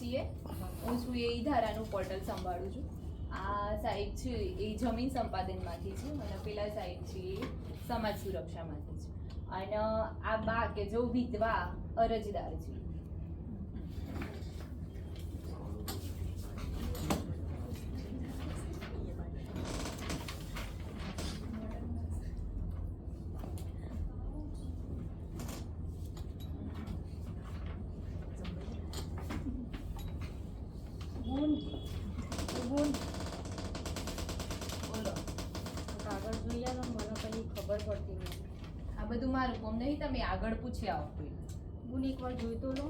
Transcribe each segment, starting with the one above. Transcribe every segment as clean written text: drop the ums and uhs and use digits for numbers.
છીએ. હું છું એ ધારાનું પોર્ટલ સંભાળું છું. આ સાઈડ છે એ જમીન સંપાદનમાંથી છે અને પેલા સાઈડ છે એ સમાજ સુરક્ષામાંથી છે. અને આ બા કે જો વિધવા અરજદાર છે. કાગળ જોઈએ ને મને કઈ ખબર પડતી નથી. આ બધું મારું કામ નહીં, તમે આગળ પૂછી આવો કોઈ. હું એકવાર જોઈ તો લો.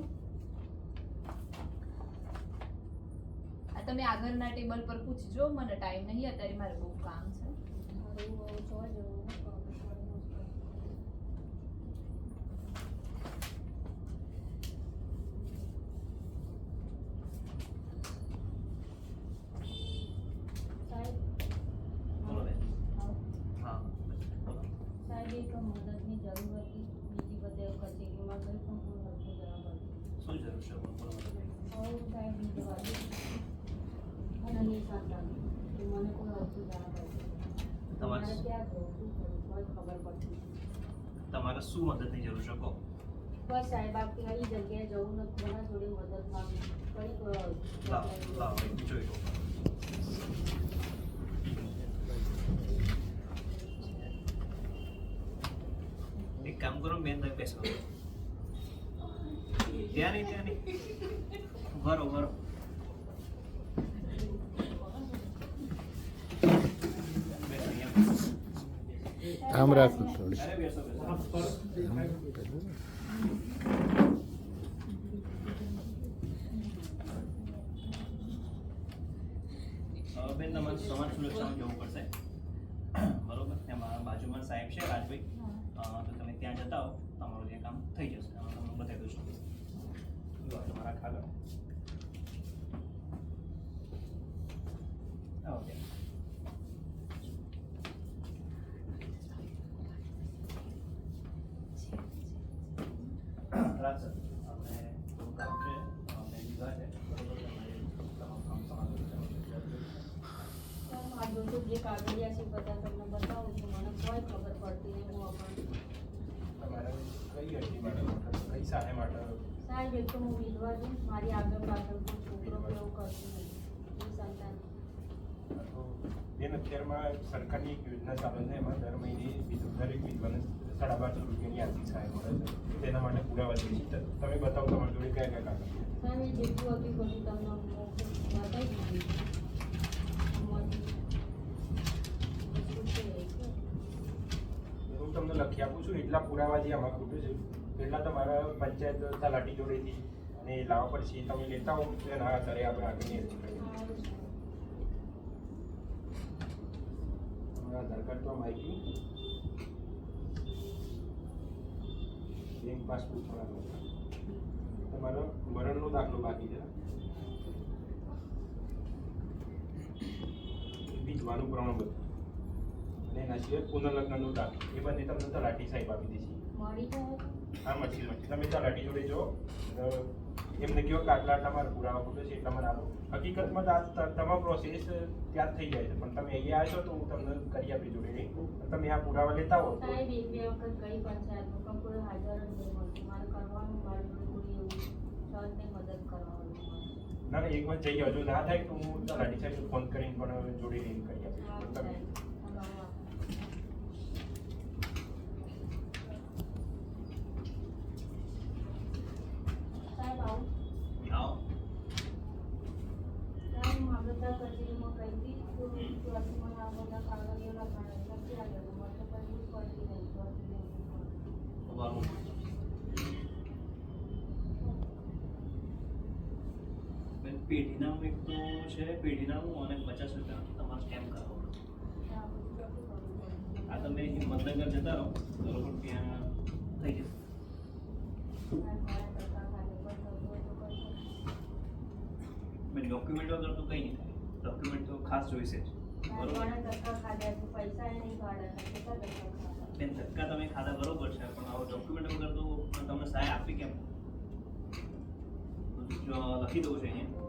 આ તમે આગળના ટેબલ પર પૂછજો, મને ટાઈમ નહીં અત્યારે, મારે બહુ કામ છે. જોવા જવું સાહેબ એક મદદની જરૂર હતી. બીજી બધે કચેરીમાં ગઈ પણ કોઈ નહોતું જવા પડતું. શું જરૂર છે? સાહેબ બીજી બાજુ અને નિશાન મને કોઈ નહોતું જવા પડતું. તમારે ક્યાં જવું, શું કરું, કોઈ ખબર પડતી નથી. તમારે શું મદદની જરૂર છે કહો? બસ સાહેબ આ કઈ જગ્યાએ જવું નથી, કોના જોડે મદદ માંગી કઈ જોઈ લો. એક કામ કરો બેન, તમે બેસો. ત્યાં નહીં બરોબર. આમ રાખું થોડી. બેન તમારે સમાજ સુરક્ષામાં જવું પડશે, બરોબર? એમાં બાજુમાં સાહેબ છે રાજભાઈ, તો તમે ત્યાં જતા હો, તમારું જે કામ થઈ જશે. તમને બતાવી દઉં છું. તમારા ખાગળ ઓકે. રાજ સર, આપણે થોડું કામ છે, અમને લીધા છે, બરોબર? તમારું કામ સમાજ આ જોજો જે કાગળિયા છે બધા તમને બતાવું છું. મને કોઈ ખબર પડતી નહીં. હું તમારે કઈ અરજી માટે, કઈ સહાય માટે? સાહેબ એક તો હું વિધવા છું. મારી આગળ પાછળ કોઈ છોકરો એવું કરતું નથી. એ સંતાન બેન અત્યારમાં સરકારની એક યોજના ચાલે છે, એમાં દર મહિને દરેક વિધવાને 1250 રૂપિયાની આર્થિક સહાય મળે છે. તેના માટે પુરાવા જોઈએ છે. તમે બતાવો તમારી જોડે કયા કયા કાગળ? સાહેબ એ જેટલું હતું બધું તમને બતાવી દીધું. હું તમને લખી આપું છું. એટલા પુરાવા જે આમાં ખૂટે છે એટલા તમારા પંચાયત તલાટી જોડેથી અને લાવવા પડશે. તમે લેતા હો તો એના આધારે આપણે આગળની અરજી કરીએ. તમારા આધાર કાર્ડ તો માહિતી, બેંક પાસબુક પણ, તમારો મરણનો દાખલો બાકી છે, વિધવાનું પ્રમાણપત્ર અને એના સિવાય પુનર્લગ્નનો દાખલો, એ બંને તમને તલાટી સાહેબ આપી દેશે. મળી જાય હા, મળશે. તમે તલાટી જોડે જો, એમને કહો કે આટલા મારા પુરાવા ખૂટે છે એટલા મને આપો. હકીકતમાં તમારો પ્રોસેસ ત્યાં થઈ જાય છે, પણ તમે અહીંયા આવ્યો તો હું તમને કરી આપી જોડે નહીં. તમે આ પુરાવા લેતા હો તો સાહેબ એક બે વખત ગઈ પંચાયતમાં પણ કોઈ હાજર જ નહીં મળતું. મારે કરવાનું, મારી જોડે કોઈ એવું સહજને મદદ કરવાનું. ના એક વાર જઈ હજુ ના થાય તો હું તલાટી સાહેબ ફોન કરીને પણ જોડે લઈને કરી આપીશ. તમે સાહેબ આવું આવો. સાહેબ હું આગળ કચેરીમાં ગઈ હતી તો ત્યાંથી મને આ બધા કાગળિયો લખાણા નથી આવ્યા. મને તો કઈ પડતી નહીં. બરોબર. બેન પેઢીનામું એક તો છે, પેઢીનામું અને 50 રૂપિયા તમારે સ્ટેમ્પ કરાવવાનું. આ તમે હિંમતનગર જતા રહો, બરોબર? ત્યાં થઈ જશે. બેન ડોક્યુમેન્ટ વગર તો કંઈ નહીં થાય. ડોક્યુમેન્ટ તો ખાસ જોઈશે જ, બરોબર? બેન ધક્કા તમે ખાધા બરોબર છે, પણ હવે ડોક્યુમેન્ટ વગર તો તમને સહાય આપી કેમ? જો લખી દઉં છું અહીંયા.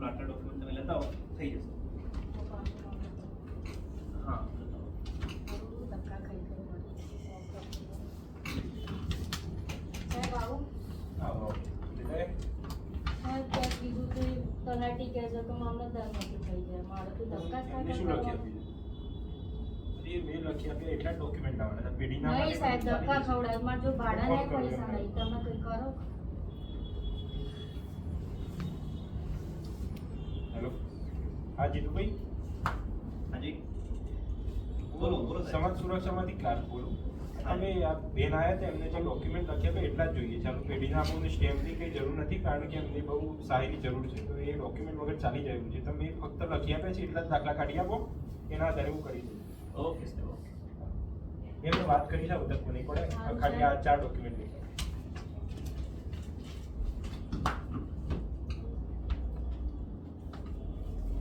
આટલા ડોક્યુમેન્ટ તમે લેતા આવો થઈ જશે. હા લેતા આવો. ધક્કા ખાઈ ખાઈ મળે. સાહેબ આવું આવો એટલે સાહેબ ત્યાં કીધું કે તલાટી કહે છે કે મામલતદાર નથી થઈ જાય મારે તો ધક્કા જ એમને શું લખી ખાતા આપ્યું છે? એ મેં લખી આપ્યા એટલા ડોક્યુમેન્ટ લાવવાના પેઢીના નહીં સાહેબ ધક્કા ખવડાવે મારે જો ભાડા ફોન નહીં કરો પૈસા એમને. નહીં તમે કંઈ કરો હેલો હા જીતુભાઈ હાજી બોલો બોલો સાહેબ. સમાજ સુરક્ષામાંથી ક્લાર્ક બોલું તમે આ બેન આવ્યા હતા એમને જે ડોક્યુમેન્ટ લખ્યા હતા એટલા જ જોઈએ ચાલો પેઢીના આપણને સ્ટેમ્પની કંઈ જરૂર નથી કારણ કે એમને બહુ સહાયની જરૂર છે તો એ ડોક્યુમેન્ટ વગર ચાલી જાય એવું છે તમે ફક્ત લખી આપ્યા છે એટલા જ દાખલા કાઢી આપો એના આધારે હું કરી દઉં ઓકે સાહેબ ઓકે. એમને વાત કરી છે ઉધર નહીં પડે ખાલી આ 4 ડોક્યુમેન્ટ લઈ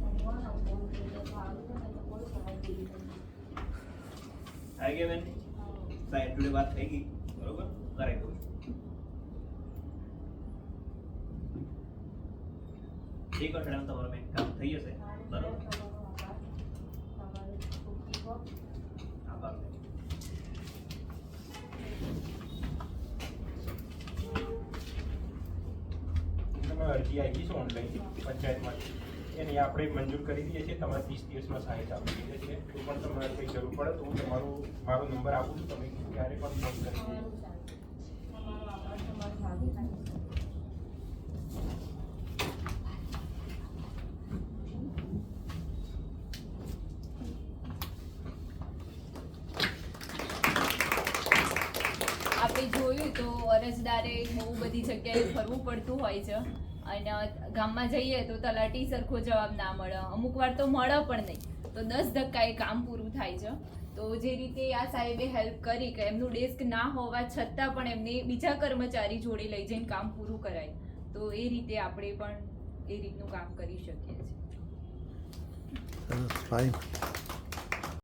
ભગવાન ફોન કરી તો આવ્યું તો નહીં તો કોઈ સહાય દીધી નથી. આવી ગયા બેન સાહેબ જોડે વાત થઈ ગઈ બરોબર કરાવી દઉં છું. એક અઠવાડિયામાં તમારું બેંક કામ થઈ જશે બરોબર. આભાર બેન. તમે અરજી આવી છે ઓનલાઈન પંચાયતમાંથી એની આપણે મંજૂર કરી દઈએ છીએ તમારે 30 દિવસમાં સહાય ચાલુ થઈ જશે તો પણ તમારે કંઈ જરૂર પડે તો હું મારો નંબર આપું છું તમે ક્યારે પણ ફોન કરી દેજો. તમારો આભાર તમારી ભાગી થાય આપણે જોયું તો અરજદારે બહુ બધી જગ્યાએ ફરવું પડતું હોય છે અને ગામમાં જઈએ તો તલાટી સરખો જવાબ ના મળે, અમુક વાર તો મળે પણ નહીં, તો 10 ધક્કાએ કામ પૂરું થાય છે. તો જે રીતે આ સાહેબે હેલ્પ કરી કે એમનું ડેસ્ક ના હોવા છતાં પણ એમને બીજા કર્મચારી જોડે લઈ જઈને કામ પૂરું કરાય, તો એ રીતે આપણે પણ એ રીતનું કામ કરી શકીએ છીએ. ફાઇન.